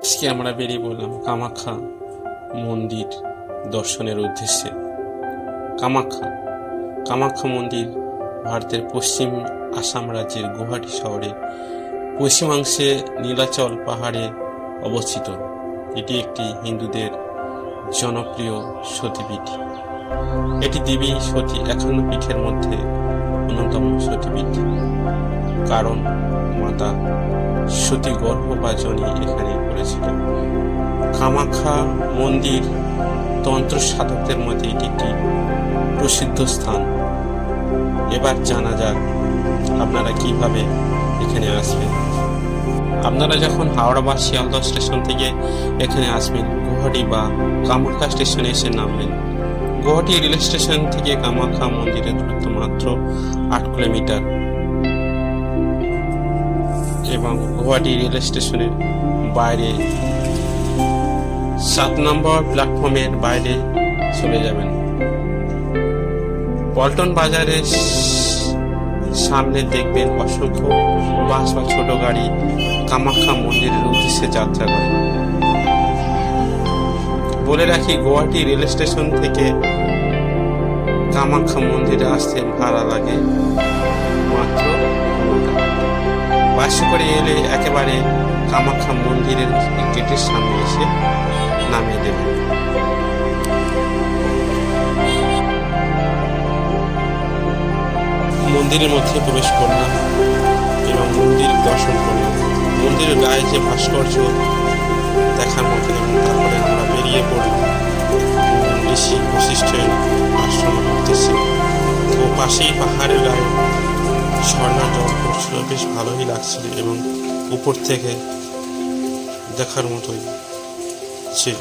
আজকে আমরা বেরিয়ে পড়লাম কামাখ্যা মন্দির দর্শনের উদ্দেশ্যে। কামাখ্যা মন্দির ভারতের পশ্চিম আসাম রাজ্যের গুয়াহাটি শহরে পশ্চিমাংশে নীলাচল পাহাড়ে অবস্থিত। এটি একটি হিন্দুদের জনপ্রিয় সতীপীঠ। এটি দেবী সতী 51 পীঠের মধ্যে অন্যতম সতীপীঠ, কারণ মাতা সতী গর্ভপাজনী এখানে করেছিল। কামাখ্যা মন্দির তন্ত্র সাধকদের মধ্যে এটি একটি প্রসিদ্ধ স্থান। এবার জানা যাক আপনারা কিভাবে এখানে আসবেন। আপনারা যখন হাওড়া বা শিয়ালদহ স্টেশন থেকে এখানে আসবেন, গুয়াহাটি বা কামাখ্যা স্টেশনে এসে নামবেন। গুয়াহাটি রেল স্টেশন থেকে কামাখ্যা মন্দিরের দূরত্ব মাত্র 8 কিলোমিটার এবং গুয়াহাটি রেল স্টেশনের বাইরে 7 নম্বর প্ল্যাটফর্মের বাইরে চলে যাবেন। পল্টন বাজারের সামনে দেখবেন অসংখ্য বাস বা ছোট গাড়ি কামাখ্যা মন্দিরের উদ্দেশ্যে যাত্রা করে। বলে রাখি, গুয়াহাটি রেল স্টেশন থেকে কামাখ্যা মন্দিরে আসতে ভাড়া লাগে মাত্র 15 টাকা। বাসে করে এলে একেবারে কামাখ্যা মন্দিরের গেটের সামনে এসে নামিয়ে দেবে। মন্দিরের মধ্যে প্রবেশ করলাম এবং মন্দির দর্শন করলাম। মন্দিরের গায়ে যে ভাস্কর্য দেখার মতো, এবং তারপরে আমরা বেরিয়ে পড়লাম ঋষি বশিষ্ঠের আশ্রমের উদ্দেশ্যে। ও পাশেই পাহাড়ের গায়ে ঝর্ণার জল পড়ছিল, বেশ ভালোই লাগছিল এবং উপর থেকে দেখার মতোই ছিল।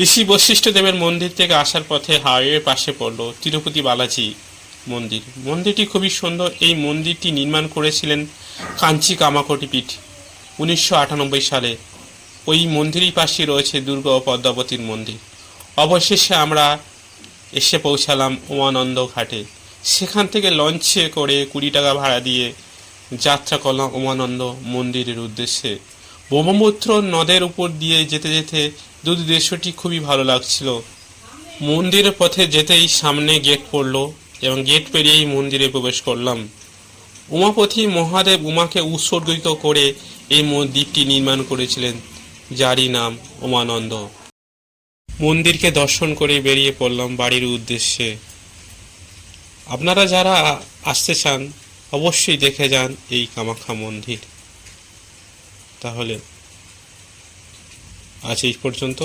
ঋষি বশিষ্ঠ দেবের মন্দির থেকে আসার পথে হাইওয়ের পাশে পড়ল তিরুপতি বালাজি মন্দির। মন্দিরটি খুবই সুন্দর। এই মন্দিরটি নির্মাণ করেছিলেন কাঞ্চি কামাকোটি পীঠ 1998 সালে। ওই মন্দিরের পাশে রয়েছে দুর্গা ও পদ্মাবতীর মন্দির। অবশেষে আমরা এসে পৌঁছালাম উমানন্দ ঘাটে। সেখান থেকে লঞ্চে করে 20 টাকা ভাড়া দিয়ে যাত্রা করলাম উমানন্দ মন্দিরের উদ্দেশ্যে। ব্রহ্মপুত্র নদের উপর দিয়ে যেতে যেতে দৃশ্যটি খুবই ভালো লাগছিল। মন্দিরের পথে যেতেই সামনে গেট পড়লো এবং গেট পেরিয়েই মন্দিরে প্রবেশ করলাম। উমাপতি মহাদেব উমাকে উৎসর্গিত করে এই দ্বীপটি নির্মাণ করেছিলেন, যারই নাম উমানন্দ। মন্দিরকে দর্শন করে বেরিয়ে পড়লাম বাড়ির উদ্দেশ্যে। আপনারা যারা আসতে চান অবশ্যই দেখে যান এই কামাখ্যা মন্দির। তাহলে আজ এই পর্যন্ত।